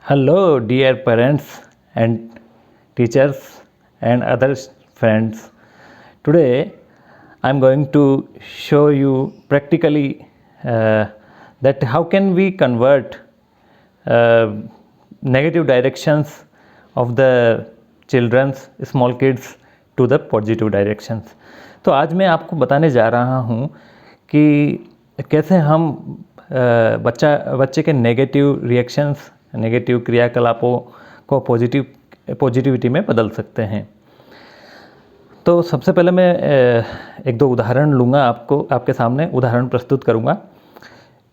Hello, dear parents and teachers and other friends. Today, I'm going to show you practically that how can we convert uh, negative directions of the children's small kids to the positive directions. तो आज मैं आपको बताने जा रहा हूँ कि कैसे हम बच्चे के नेगेटिव रिएक्शंस, नेगेटिव क्रियाकलापों को पॉजिटिविटी में बदल सकते हैं। तो सबसे पहले मैं एक दो उदाहरण लूँगा, आपके सामने उदाहरण प्रस्तुत करूँगा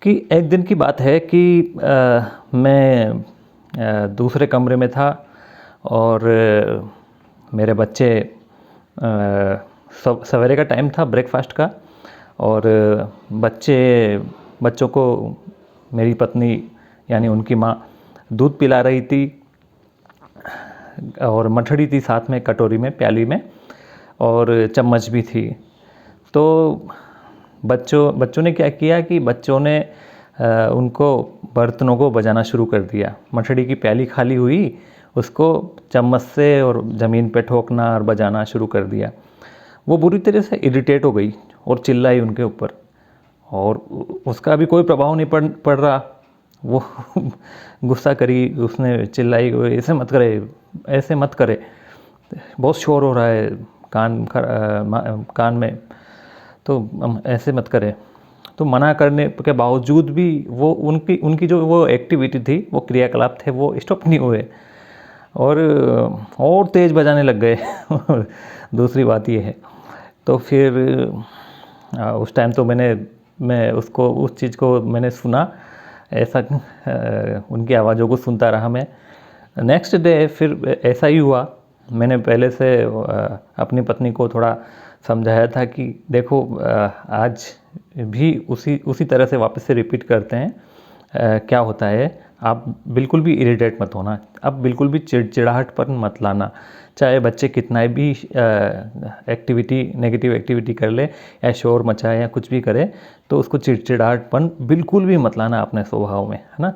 कि एक दिन की बात है कि मैं दूसरे कमरे में था और मेरे बच्चे सवेरे का टाइम था ब्रेकफास्ट का, और बच्चों को मेरी पत्नी यानी उनकी माँ दूध पिला रही थी और मठड़ी थी साथ में, कटोरी में, प्याली में, और चम्मच भी थी। तो बच्चों ने क्या किया कि बच्चों ने उनको बर्तनों को बजाना शुरू कर दिया। मठड़ी की प्याली खाली हुई, उसको चम्मच से और ज़मीन पे ठोकना और बजाना शुरू कर दिया। वो बुरी तरह से इरिटेट हो गई और चिल्लाई उनके ऊपर, और उसका अभी कोई प्रभाव नहीं पड़ रहा। वो गुस्सा करी, उसने चिल्लाई, ऐसे मत करे, बहुत शोर हो रहा है कान में, तो ऐसे मत करे। तो मना करने के बावजूद भी वो उनकी जो वो एक्टिविटी थी, वो क्रियाकलाप थे, वो स्टॉप नहीं हुए और तेज़ बजाने लग गए। दूसरी बात ये है, तो फिर उस टाइम तो मैं उस चीज़ को मैंने सुना, ऐसा उनकी आवाज़ों को सुनता रहा मैं। नेक्स्ट डे फिर ऐसा ही हुआ। मैंने पहले से अपनी पत्नी को थोड़ा समझाया था कि देखो, आज भी उसी तरह से वापस से रिपीट करते हैं। क्या होता है, आप बिल्कुल भी इरिटेट मत होना, आप बिल्कुल भी चिड़चिड़ाहटपन मत लाना। चाहे बच्चे कितना भी नेगेटिव एक्टिविटी कर ले या शोर मचाए या कुछ भी करे, तो उसको चिड़चिड़ाहटपन बिल्कुल भी मत लाना अपने स्वभाव में, है ना।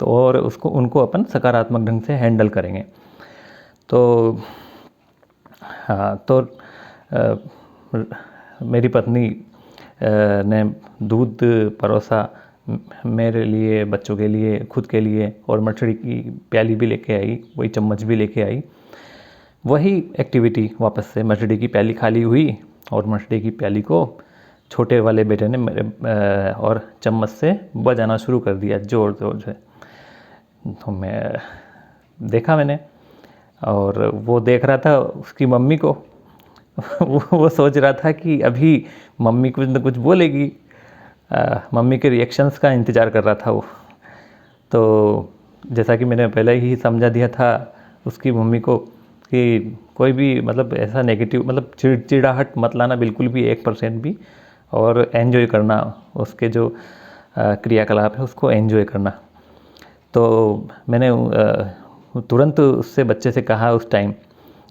तो और उनको अपन सकारात्मक ढंग से हैंडल करेंगे। तो हाँ, तो मेरी पत्नी ने दूध परोसा मेरे लिए, बच्चों के लिए, खुद के लिए, और मठड़ी की प्याली भी लेके आई, वही चम्मच भी लेके आई। वही एक्टिविटी वापस से, मठड़ी की प्याली खाली हुई और मठड़ी की प्याली को छोटे वाले बेटे ने मेरे और चम्मच से बजाना शुरू कर दिया ज़ोर ज़ोर से। तो मैंने और वो देख रहा था उसकी मम्मी को। वो सोच रहा था कि अभी मम्मी कुछ न कुछ बोलेगी। मम्मी के रिएक्शंस का इंतज़ार कर रहा था वो। तो जैसा कि मैंने पहले ही समझा दिया था उसकी मम्मी को कि कोई भी मतलब ऐसा नेगेटिव, मतलब चिड़चिड़ाहट मत लाना बिल्कुल भी 1% भी, और एंजॉय करना, उसके जो क्रियाकलाप है उसको एंजॉय करना। तो मैंने तुरंत उससे, बच्चे से कहा उस टाइम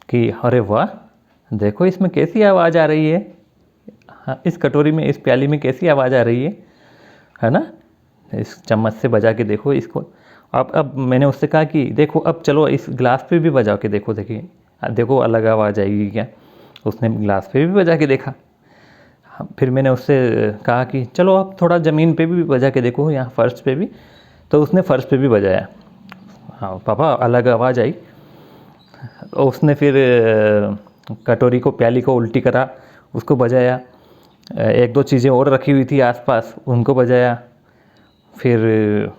कि अरे वाह, देखो इसमें कैसी आवाज़ आ रही है, हाँ, इस कटोरी में, इस प्याली में कैसी आवाज़ आ रही है ना। इस चम्मच से बजा के देखो इसको। अब मैंने उससे कहा कि देखो, अब चलो इस गिलास पे भी बजा के देखो, देखिए देखो अलग आवाज़ आएगी क्या। उसने गिलास पे भी बजा के देखा। फिर मैंने उससे कहा कि चलो अब थोड़ा ज़मीन पे भी बजा के देखो, यहाँ फ़र्श पे भी। तो उसने फ़र्श पे भी बजाया। हाँ पापा, अलग आवाज़ आई। तो उसने फिर कटोरी को, प्याली को उल्टी करा, उसको बजाया। एक दो चीज़ें और रखी हुई थी आसपास, उनको बजाया। फिर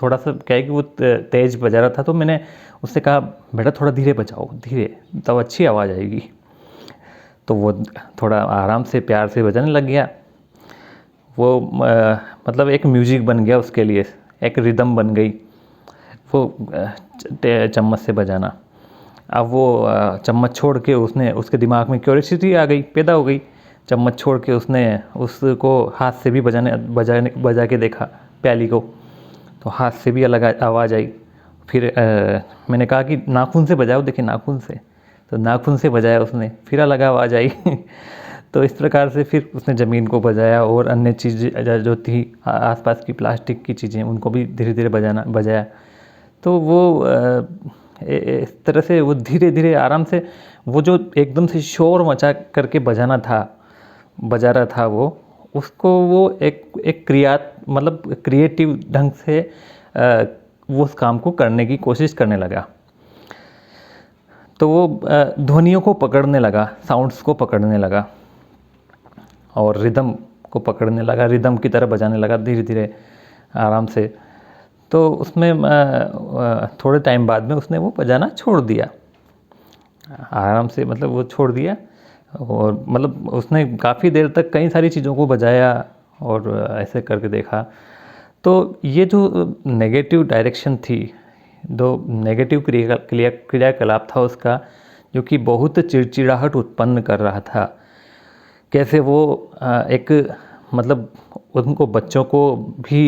थोड़ा सा क्या है कि वो तेज़ बजा रहा था, तो मैंने उससे कहा बेटा थोड़ा धीरे बजाओ, धीरे, तब अच्छी आवाज़ आएगी। तो वो थोड़ा आराम से, प्यार से बजाने लग गया। वो मतलब एक म्यूजिक बन गया उसके लिए, एक रिदम बन गई वो चम्मच से बजाना। अब वो चम्मच छोड़ के उसके दिमाग में क्यूरियोसिटी आ गई, पैदा हो गई। चम्मच छोड़ के उसने उसको हाथ से भी बजा के देखा प्याली को, तो हाथ से भी अलग आवाज़ आई। फिर मैंने कहा कि नाखून से बजाओ, देखिए नाखून से, तो नाखून से बजाया उसने, फिर अलग आवाज़ आई। तो इस प्रकार से फिर उसने ज़मीन को बजाया, और अन्य चीज़ें जो थी आसपास की प्लास्टिक की चीज़ें, उनको भी धीरे धीरे बजाया। तो वो इस तरह से वो धीरे धीरे आराम से वो जो एकदम से शोर मचा करके बजा रहा था वो, उसको वो एक मतलब क्रिएटिव ढंग से वो उस काम को करने की कोशिश करने लगा। तो वो ध्वनियों को पकड़ने लगा, साउंड्स को पकड़ने लगा और रिदम को पकड़ने लगा, रिदम की तरह बजाने लगा धीरे धीरे आराम से। तो उसमें थोड़े टाइम बाद में उसने वो बजाना छोड़ दिया आराम से, मतलब वो छोड़ दिया। और मतलब उसने काफ़ी देर तक कई सारी चीज़ों को बजाया और ऐसे करके देखा। तो ये जो नेगेटिव डायरेक्शन थी, जो नेगेटिव क्रियाकलाप था उसका, जो कि बहुत चिड़चिड़ाहट उत्पन्न कर रहा था, कैसे वो एक मतलब उनको बच्चों को भी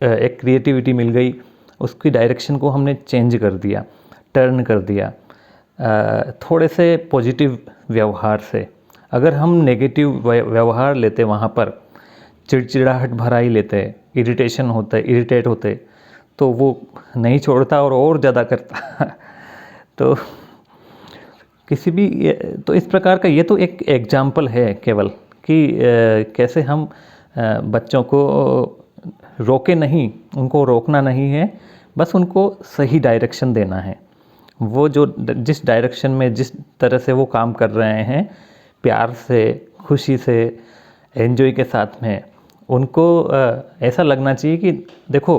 एक क्रिएटिविटी मिल गई, उसकी डायरेक्शन को हमने चेंज कर दिया, टर्न कर दिया थोड़े से पॉजिटिव व्यवहार से। अगर हम नेगेटिव व्यवहार लेते वहाँ पर, चिड़चिड़ाहट भरा ही लेते, इरिटेट होते, तो वो नहीं छोड़ता और ज़्यादा करता तो किसी भी तो इस प्रकार का ये तो एक एग्जाम्पल है केवल कि कैसे हम बच्चों को रोके नहीं, उनको रोकना नहीं है, बस उनको सही डायरेक्शन देना है। वो जो जिस डायरेक्शन में जिस तरह से वो काम कर रहे हैं, प्यार से, खुशी से, एंजॉय के साथ में, उनको ऐसा लगना चाहिए कि देखो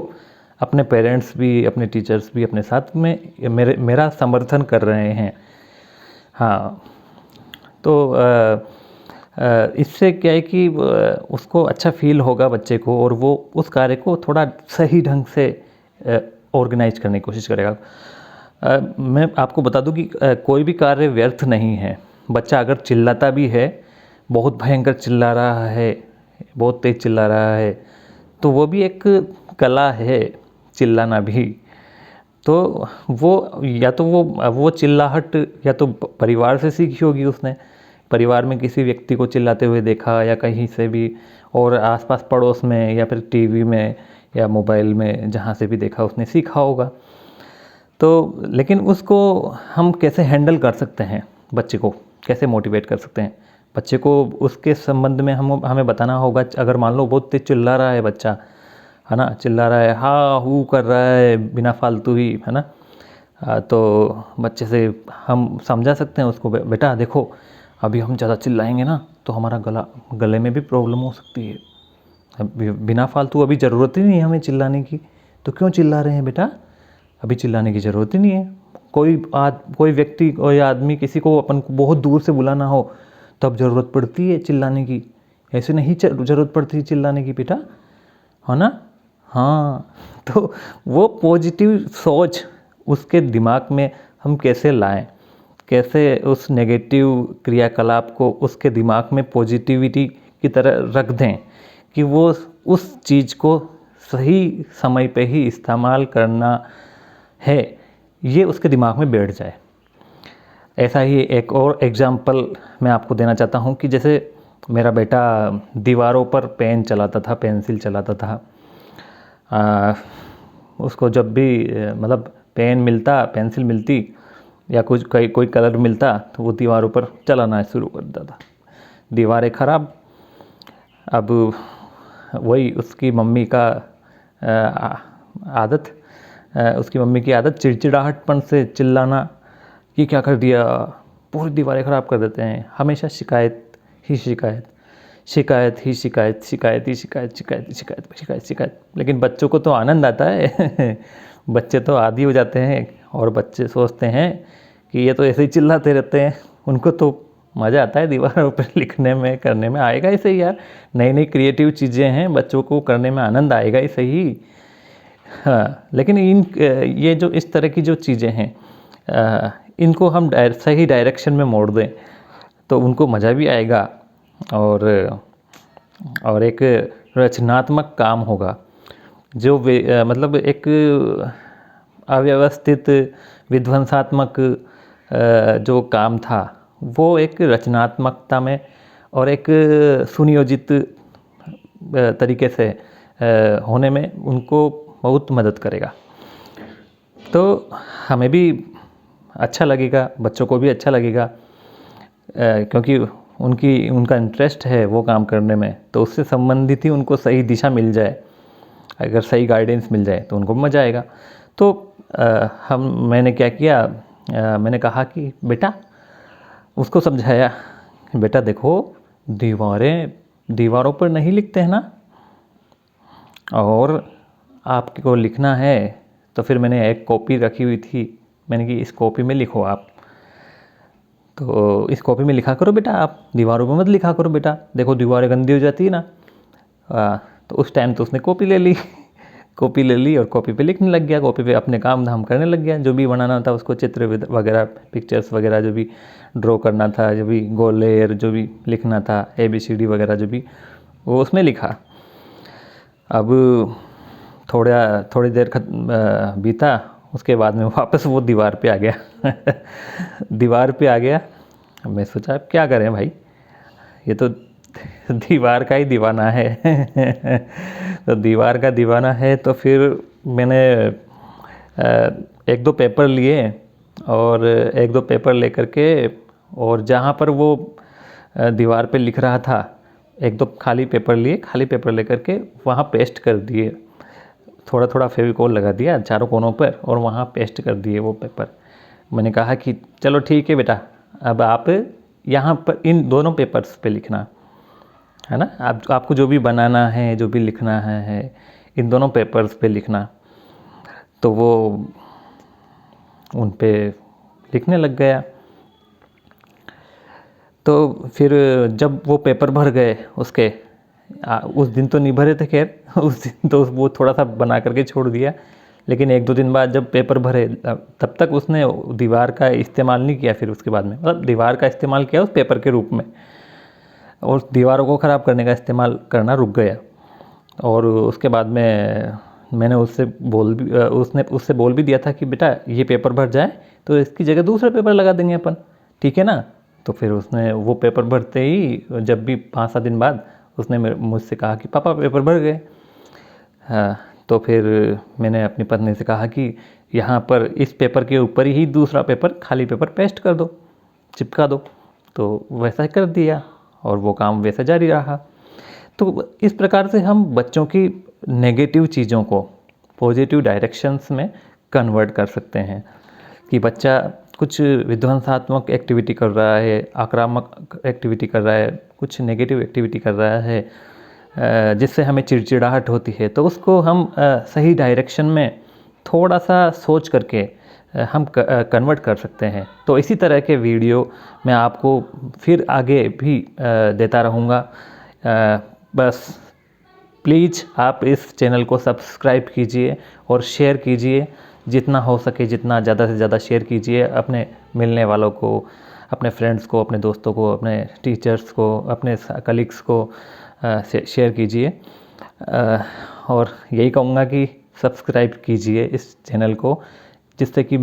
अपने पेरेंट्स भी, अपने टीचर्स भी अपने साथ में मेरा समर्थन कर रहे हैं। हाँ, तो इससे क्या है कि उसको अच्छा फील होगा बच्चे को, और वो उस कार्य को थोड़ा सही ढंग से ऑर्गेनाइज करने की कोशिश करेगा। मैं आपको बता दूं कि कोई भी कार्य व्यर्थ नहीं है। बच्चा अगर चिल्लाता भी है, बहुत भयंकर चिल्ला रहा है, बहुत तेज़ चिल्ला रहा है, तो वो भी एक कला है, चिल्लाना भी। तो वो या तो वो चिल्लाहट या तो परिवार से सीखी होगी उसने, परिवार में किसी व्यक्ति को चिल्लाते हुए देखा या कहीं से भी, और आसपास पड़ोस में या फिर टीवी में या मोबाइल में जहाँ से भी देखा उसने सीखा होगा। तो लेकिन उसको हम कैसे हैंडल कर सकते हैं, बच्चे को कैसे मोटिवेट कर सकते हैं, बच्चे को उसके संबंध में हमें बताना होगा। अगर मान लो बहुत तेज चिल्ला रहा है बच्चा, है ना, चिल्ला रहा है, हाँ हू कर रहा है बिना फालतू ही, है ना, तो बच्चे से हम समझा सकते हैं उसको, बेटा देखो अभी हम ज़्यादा चिल्लाएंगे ना तो हमारा गले में भी प्रॉब्लम हो सकती है। बिना फालतू अभी ज़रूरत ही नहीं है हमें चिल्लाने की, तो क्यों चिल्ला रहे हैं बेटा, अभी चिल्लाने की ज़रूरत ही नहीं है। कोई व्यक्ति, कोई आदमी किसी को अपन को बहुत दूर से बुलाना हो तब ज़रूरत पड़ती है चिल्लाने की, ऐसे नहीं ज़रूरत पड़ती चिल्लाने की बेटा, है ना। हाँ, तो वो पॉजिटिव सोच उसके दिमाग में हम कैसे लाएं, कैसे उस नेगेटिव क्रियाकलाप को उसके दिमाग में पॉजिटिविटी की तरह रख दें कि वो उस चीज़ को सही समय पे ही इस्तेमाल करना है, ये उसके दिमाग में बैठ जाए। ऐसा ही एक और एग्जाम्पल मैं आपको देना चाहता हूँ कि जैसे मेरा बेटा दीवारों पर पेन चलाता था, पेंसिल चलाता था। उसको जब भी मतलब पेन मिलता, पेंसिल मिलती या कोई कलर मिलता तो वो दीवारों पर चलाना शुरू कर देता था। दीवारें ख़राब, अब वही उसकी मम्मी का आदत, उसकी मम्मी की आदत चिड़चिड़ाहटपन से चिल्लाना कि क्या कर दिया, पूरी दीवारें ख़राब कर देते हैं, हमेशा शिकायत ही शिकायत, शिकायत ही शिकायत, शिकायत ही शिकायत, शिकायत ही शिकायत, शिकायत शिकायत। लेकिन बच्चों को तो आनंद आता है बच्चे तो आदी हो जाते हैं और बच्चे सोचते हैं कि ये तो ऐसे ही चिल्लाते रहते हैं, उनको तो मज़ा आता है दीवारों पर लिखने में, करने में। आएगा ही सही यार, नई नई क्रिएटिव चीज़ें हैं, बच्चों को करने में आनंद आएगा ही सही। हाँ, लेकिन ये जो इस तरह की जो चीज़ें हैं, इनको हम सही डायरेक्शन में मोड़ दें तो उनको मज़ा भी आएगा और एक रचनात्मक काम होगा। जो मतलब एक अव्यवस्थित विध्वंसात्मक जो काम था वो एक रचनात्मकता में और एक सुनियोजित तरीके से होने में उनको बहुत मदद करेगा। तो हमें भी अच्छा लगेगा, बच्चों को भी अच्छा लगेगा, क्योंकि उनका इंटरेस्ट है वो काम करने में, तो उससे संबंधित ही उनको सही दिशा मिल जाए, अगर सही गाइडेंस मिल जाए तो उनको मज़ा आएगा। तो मैंने क्या किया, मैंने कहा कि बेटा, उसको समझाया, बेटा देखो, दीवारों पर नहीं लिखते हैं ना, और आपको लिखना है तो फिर मैंने एक कॉपी रखी हुई थी, मैंने कि इस कॉपी में लिखो आप, तो इस कॉपी में लिखा करो बेटा, आप दीवारों पे मत लिखा करो बेटा, देखो दीवारें गंदी हो जाती है ना। तो उस टाइम तो उसने कॉपी ले ली कॉपी ले ली और कॉपी पे लिखने लग गया, कॉपी पे अपने काम धाम करने लग गया, जो भी बनाना था उसको, चित्र वगैरह, पिक्चर्स वगैरह जो भी ड्रॉ करना था, जो भी गोलेर जो भी लिखना था, ABCD वगैरह जो भी, वो उसमें लिखा। अब थोड़ी देर बीता, उसके बाद में वापस वो दीवार पे आ गया दीवार पे आ गया। मैं सोचा अब क्या करें भाई, ये तो दीवार का ही दीवाना है तो दीवार का दीवाना है, तो फिर मैंने एक दो पेपर लिए, और एक दो पेपर लेकर के, और जहाँ पर वो दीवार पे लिख रहा था, एक दो खाली पेपर लिए, खाली पेपर लेकर के वहाँ पेस्ट कर दिए, थोड़ा थोड़ा फेविकोल लगा दिया चारों कोनों पर, और वहाँ पेस्ट कर दिए वो पेपर। मैंने कहा कि चलो ठीक है बेटा, अब आप यहाँ पर इन दोनों पेपर्स पे लिखना है ना, आपको जो भी बनाना है, जो भी लिखना है इन दोनों पेपर्स पे लिखना। तो वो उन पे लिखने लग गया। तो फिर जब वो पेपर भर गए उसके, उस दिन तो नहीं भरे थे खैर उस दिन तो वो थोड़ा सा बना करके छोड़ दिया, लेकिन एक दो दिन बाद जब पेपर भरे, तब तक उसने दीवार का इस्तेमाल नहीं किया। फिर उसके बाद में मतलब दीवार का इस्तेमाल किया उस पेपर के रूप में, और दीवारों को ख़राब करने का इस्तेमाल करना रुक गया। और उसके बाद में मैंने उससे बोल भी दिया था कि बेटा ये पेपर भर जाए तो इसकी जगह दूसरा पेपर लगा देंगे अपन, ठीक है ना। तो फिर उसने वो पेपर भरते ही, जब भी 5-7 दिन बाद, उसने मुझसे कहा कि पापा पेपर भर गए। हाँ, तो फिर मैंने अपनी पत्नी से कहा कि यहाँ पर इस पेपर के ऊपर ही दूसरा पेपर, खाली पेपर पेस्ट कर दो, चिपका दो। तो वैसा कर दिया, और वो काम वैसा जारी रहा। तो इस प्रकार से हम बच्चों की नेगेटिव चीज़ों को पॉजिटिव डायरेक्शंस में कन्वर्ट कर सकते हैं, कि बच्चा कुछ विध्वंसात्मक एक्टिविटी कर रहा है, आक्रामक एक्टिविटी कर रहा है, कुछ नेगेटिव एक्टिविटी कर रहा है, जिससे हमें चिड़चिड़ाहट होती है, तो उसको हम सही डायरेक्शन में थोड़ा सा सोच करके हम कन्वर्ट कर सकते हैं। तो इसी तरह के वीडियो मैं आपको फिर आगे भी देता रहूँगा। बस प्लीज़ आप इस चैनल को सब्सक्राइब कीजिए और शेयर कीजिए, जितना हो सके जितना ज़्यादा से ज़्यादा शेयर कीजिए, अपने मिलने वालों को, अपने फ्रेंड्स को, अपने दोस्तों को, अपने टीचर्स को, अपने कलीग्स को शेयर कीजिए। और यही कहूँगा कि सब्सक्राइब कीजिए इस चैनल को, जिससे कि